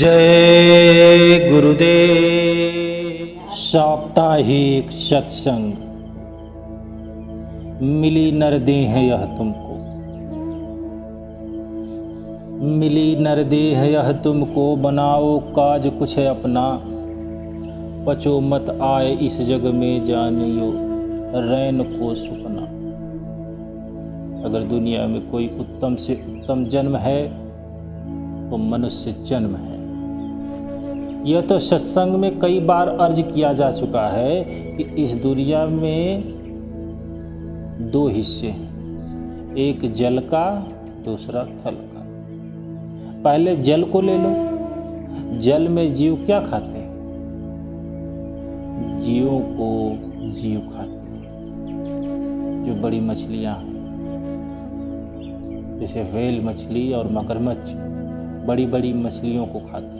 जय गुरुदेव। साप्ताहिक सत्संग। मिली नरदेह यह तुमको, मिली नरदेह यह तुमको, बनाओ काज कुछ अपना। पचो मत आए इस जग में, जानियो रैन को सुपना। अगर दुनिया में कोई उत्तम से उत्तम जन्म है तो मनुष्य जन्म है। यह तो सत्संग में कई बार अर्ज किया जा चुका है कि इस दुनिया में दो हिस्से हैं, एक जल का, दूसरा थल का। पहले जल को ले लो। जल में जीव क्या खाते हैं? जीवों को जीव खाते हैं। जो बड़ी मछलियां हैं जैसे व्हेल मछली और मगरमच्छ, बड़ी बड़ी मछलियों को खाते हैं।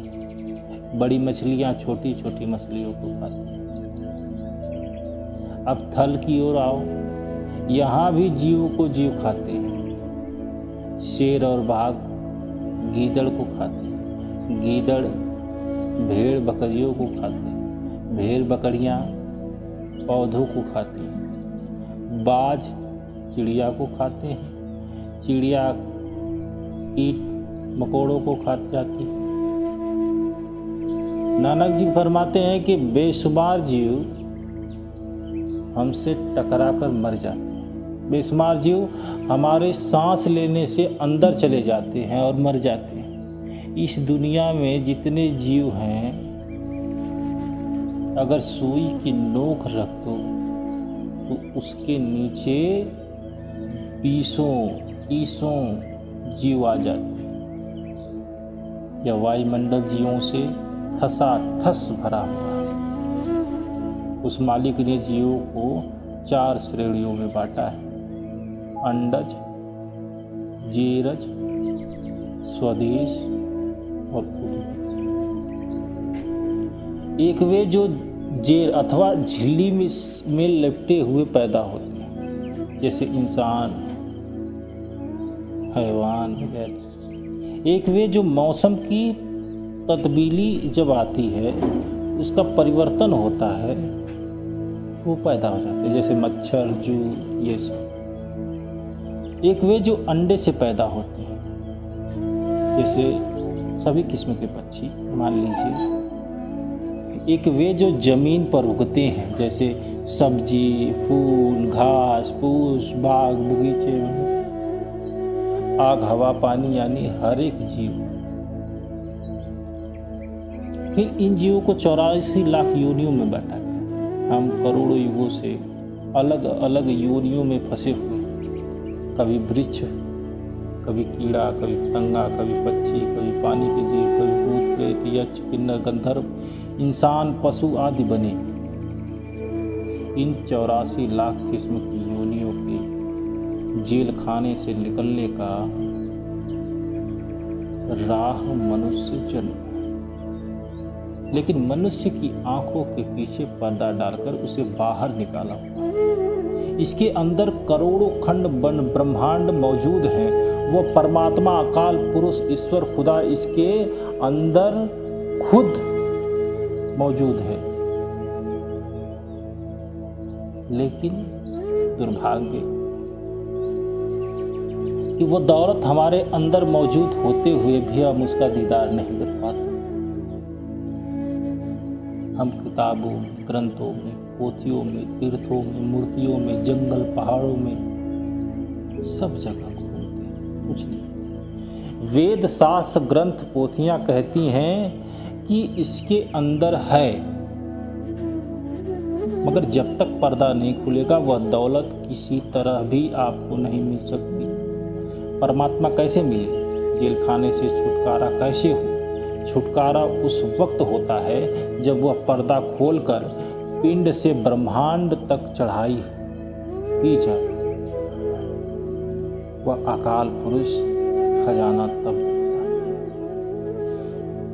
बड़ी मछलियां छोटी छोटी मछलियों को खाती हैं। अब थल की ओर आओ। यहाँ भी जीवों को जीव खाते हैं। शेर और बाघ गीदड़ को खाते हैं। गीदड़ भेड़ बकरियों को खाते हैं। भेड़ बकरियां पौधों को खाती हैं। बाज चिड़िया को खाते हैं। चिड़िया कीट मकोड़ों को खाती जाती है। नानक जी फरमाते हैं कि बेशुमार जीव हमसे टकराकर मर जाते हैं। बेशुमार जीव हमारे सांस लेने से अंदर चले जाते हैं और मर जाते हैं। इस दुनिया में जितने जीव हैं, अगर सुई की नोक रख दो तो उसके नीचे बीसों जीव आ जाते हैं। यह वायुमंडल जीवों से ठसाठस भरा हुआ है। उस मालिक ने जीवों को 4 श्रेणियों में बांटा है: अंडज, जेरज, स्वदेश और उद्भिज। एक वे जो जेर अथवा झिल्ली में लिपटे हुए पैदा होते हैं, जैसे इंसान, हैवान वगैरह। एक वे जो मौसम की तब्दीली जब आती है, उसका परिवर्तन होता है, वो पैदा हो जाते हैं, जैसे मच्छर, जू, ये सब। एक वे जो अंडे से पैदा होते हैं, जैसे सभी किस्म के पक्षी मान लीजिए। एक वे जो जमीन पर उगते हैं, जैसे सब्जी, फूल, घास फूस, बाग बगीचे, आग हवा पानी, यानी हर एक जीव। फिर इन जीवों को 84 लाख योनियों में बांटा गया। हम करोड़ों युगों से अलग अलग योनियों में फंसे हुए, कभी वृक्ष, कभी कीड़ा, कभी पतंगा, कभी पक्षी, कभी पानी के जीव, कभी भूत प्रेत, यक्ष, किन्नर, गंधर्व, इंसान, पशु आदि बने। इन 84 लाख किस्म की योनियों के जेल खाने से निकलने का राह मनुष्य जन्म। लेकिन मनुष्य की आंखों के पीछे पर्दा डालकर उसे बाहर निकाला हुआ। इसके अंदर करोड़ों खंड ब्रह्मांड मौजूद हैं। वह परमात्मा, अकाल पुरुष, ईश्वर, खुदा इसके अंदर खुद मौजूद है। लेकिन दुर्भाग्य कि वह दौलत हमारे अंदर मौजूद होते हुए भी हम उसका दीदार नहीं कर पाते। हम किताबों में, ग्रंथों में, पोथियों में, तीर्थों में, मूर्तियों में, जंगल पहाड़ों में, सब जगह घूमते हैं, कुछ नहीं। वेद शास्त्र ग्रंथ पोथियां कहती हैं कि इसके अंदर है, मगर जब तक पर्दा नहीं खुलेगा वह दौलत किसी तरह भी आपको नहीं मिल सकती। परमात्मा कैसे मिले? जेल खाने से छुटकारा कैसे हो? छुटकारा उस वक्त होता है जब वह पर्दा खोलकर पिंड से ब्रह्मांड तक चढ़ाई की जाए। वह अकाल पुरुष खजाना तब होता है।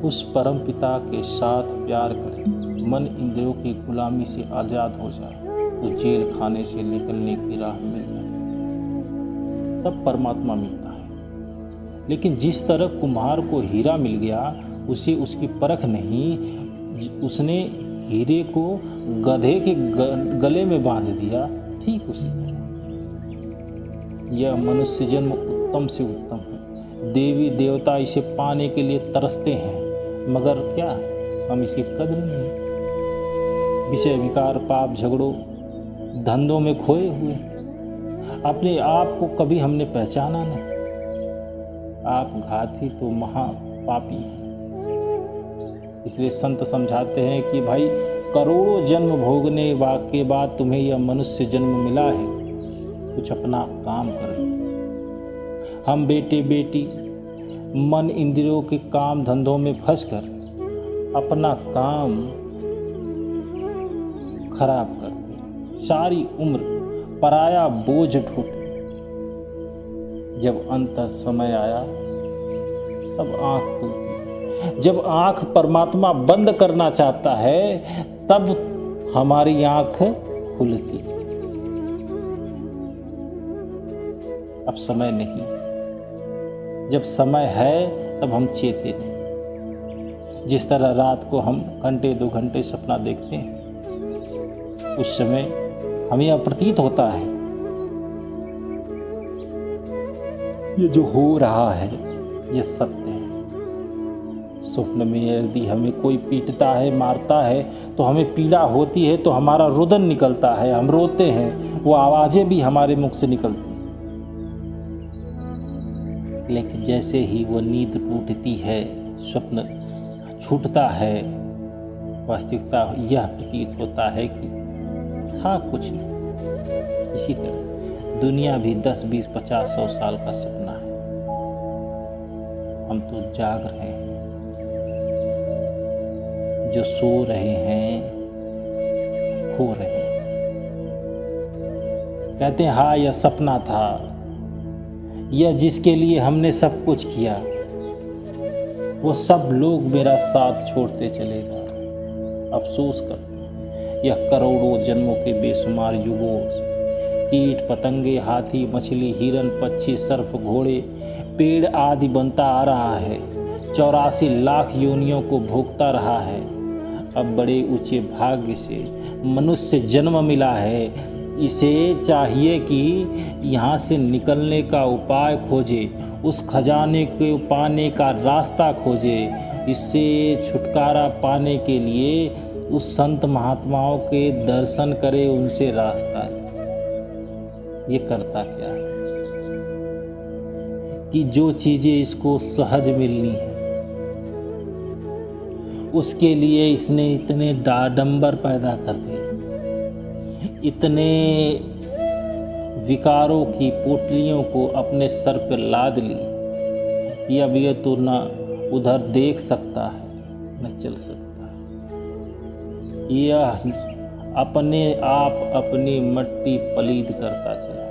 उस परम पिता के साथ प्यार करें, मन इंद्रियों की गुलामी से आजाद हो जाए तो जेल खाने से निकलने की राह मिल जाए, तब परमात्मा मिलता है। लेकिन जिस तरह कुम्हार को हीरा मिल गया, उसे उसकी परख नहीं, उसने हीरे को गधे के गले में बांध दिया, ठीक उसी तरह यह मनुष्य जन्म उत्तम से उत्तम है। देवी देवता इसे पाने के लिए तरसते हैं, मगर क्या हम इसकी कदर नहीं। विषय विकार पाप झगड़ों धंधों में खोए हुए, अपने आप को कभी हमने पहचाना नहीं। आप घाती तो महापापी हैं। इसलिए संत समझाते हैं कि भाई करोड़ों जन्म भोगने के बाद तुम्हें यह मनुष्य जन्म मिला है, कुछ अपना काम करो। हम बेटे बेटी मन इंद्रियों के काम धंधों में फंसकर अपना काम खराब करते, सारी उम्र पराया बोझ ढूंढते। जब अंत समय आया तब आंख खुलती। जब आंख परमात्मा बंद करना चाहता है तब हमारी आंख खुलती। अब समय नहीं, जब समय है तब हम चेते नहीं। जिस तरह रात को हम घंटे 2 घंटे सपना देखते हैं, उस समय हमें यह प्रतीत होता है ये जो हो रहा है ये सत्य है। स्वप्न में यदि हमें कोई पीटता है मारता है तो हमें पीड़ा होती है, तो हमारा रुदन निकलता है, हम रोते हैं, वो आवाज़ें भी हमारे मुख से निकलती हैं। लेकिन जैसे ही वो नींद टूटती है, स्वप्न छूटता है, वास्तविकता यह प्रतीत होता है कि था कुछ नहीं। इसी तरह दुनिया भी 10, 20, 50, 100 साल का सपना है। हम तो जाग रहे हैं, जो सो रहे हैं खो रहे हैं। कहते हैं हाँ यह सपना था, यह जिसके लिए हमने सब कुछ किया, वो सब लोग मेरा साथ छोड़ते चले जा रहे। अफसोस करते हैं यह करोड़ों जन्मों के बेशुमार युगों से कीट पतंगे हाथी मछली हिरन पक्षी सर्प घोड़े पेड़ आदि बनता आ रहा है। 84 लाख योनियों को भोगता रहा है। अब बड़े ऊंचे भाग्य से मनुष्य जन्म मिला है। इसे चाहिए कि यहाँ से निकलने का उपाय खोजे, उस खजाने को पाने का रास्ता खोजे। इससे छुटकारा पाने के लिए उस संत महात्माओं के दर्शन करे, उनसे रास्ता। ये करता क्या है कि जो चीज़ें इसको सहज मिलनी है उसके लिए इसने इतने डाडंबर पैदा कर दिए, इतने विकारों की पोटलियों को अपने सर पर लाद ली कि अब ये तो न उधर देख सकता है न चल सकता है। यह अपने आप अपनी मट्टी पलीद करता चला।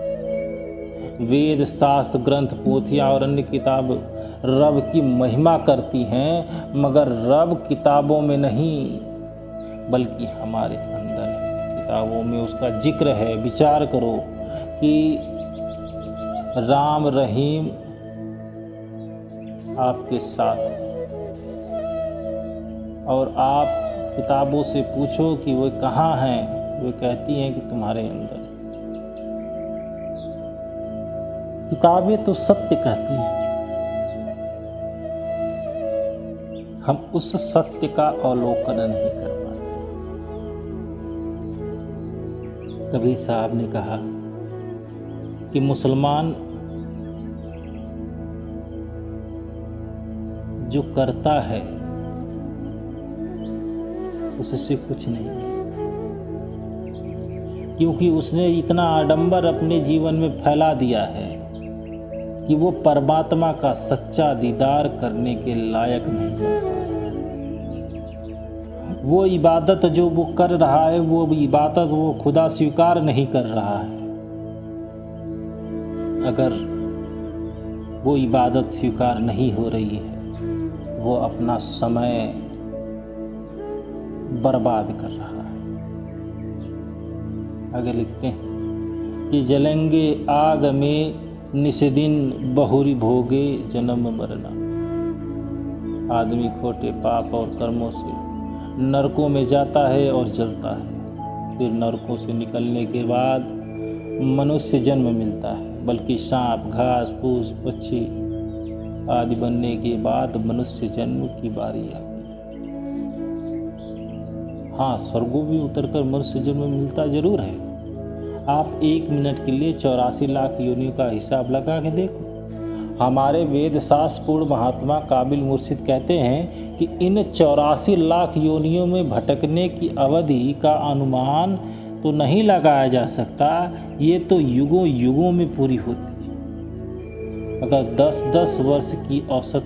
वेद शास्त्र ग्रंथ पोथियाँ और अन्य किताब रब की महिमा करती हैं, मगर रब किताबों में नहीं बल्कि हमारे अंदर है। किताबों में उसका जिक्र है। विचार करो कि राम रहीम आपके साथ है और आप किताबों से पूछो कि वो कहाँ हैं, वे कहती हैं कि तुम्हारे अंदर। किताबें तो सत्य कहती हैं, हम उस सत्य का अवलोकन नहीं कर पाते। कबीर साहब ने कहा कि मुसलमान जो करता है उससे कुछ नहीं, क्योंकि उसने इतना आडंबर अपने जीवन में फैला दिया है कि वो परमात्मा का सच्चा दीदार करने के लायक नहीं है। वो इबादत जो वो कर रहा है, वो इबादत वो खुदा स्वीकार नहीं कर रहा है। अगर वो इबादत स्वीकार नहीं हो रही है, वो अपना समय बर्बाद कर रहा है। आगे लिखते हैं कि जलेंगे आग में निस्दिन बहुरी भोगे जन्म मरना। आदमी खोटे पाप और कर्मों से नरकों में जाता है और जलता है। फिर नरकों से निकलने के बाद मनुष्य जन्म मिलता है, बल्कि सांप, घास फूस, पक्षी आदि बनने के बाद मनुष्य जन्म की बारी आती है। हाँ, स्वर्गों भी उतरकर मनुष्य जन्म मिलता जरूर है। आप 1 मिनट के लिए 84 लाख योनियों का हिसाब लगा के देखो। हमारे वेद शास्त्र पूर्ण महात्मा काबिल मुर्शिद कहते हैं कि इन 84 लाख योनियों में भटकने की अवधि का अनुमान तो नहीं लगाया जा सकता, ये तो युगों युगों में पूरी होती है। अगर 10-10 वर्ष की औसत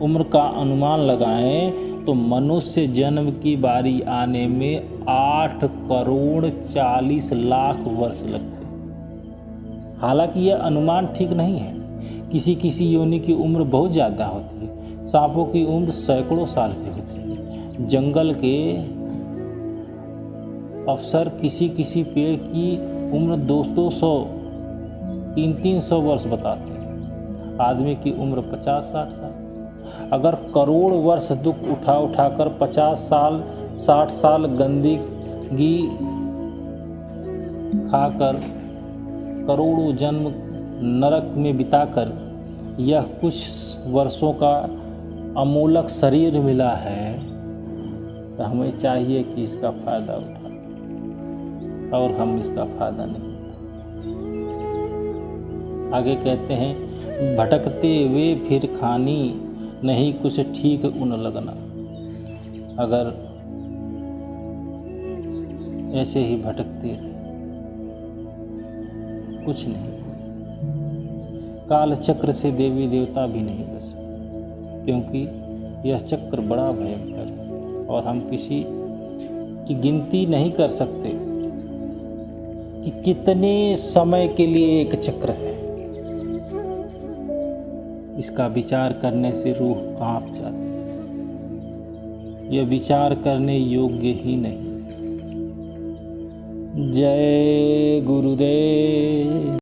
उम्र का अनुमान लगाएं तो मनुष्य जन्म की बारी आने में 8 करोड़ 40 लाख वर्ष लगते हैं। हालांकि यह अनुमान ठीक नहीं है। किसी किसी योनि की उम्र बहुत ज़्यादा होती है। सांपों की उम्र सैकड़ों साल की होती है। जंगल के अफसर किसी किसी पेड़ की उम्र 200-200, 300-300 वर्ष बताते हैं। आदमी की उम्र 50-60 साल। अगर करोड़ वर्ष दुख उठा उठाकर 50 साल 60 साल गंदगी खाकर करोड़ों जन्म नरक में बिताकर यह कुछ वर्षों का अमूलक शरीर मिला है, तो हमें चाहिए कि इसका फायदा उठाएं, और हम इसका फायदा नहीं। आगे कहते हैं, भटकते वे फिर खानी, नहीं कुछ ठीक उन लगना। अगर ऐसे ही भटकते रहे, कुछ नहीं। काल चक्र से देवी देवता भी नहीं बच सकते, क्योंकि यह चक्र बड़ा भयंकर है और हम किसी की गिनती नहीं कर सकते कि कितने समय के लिए एक चक्र है। इसका विचार करने से रूह कांप जाती है। यह विचार करने योग्य ही नहीं। जय गुरुदेव।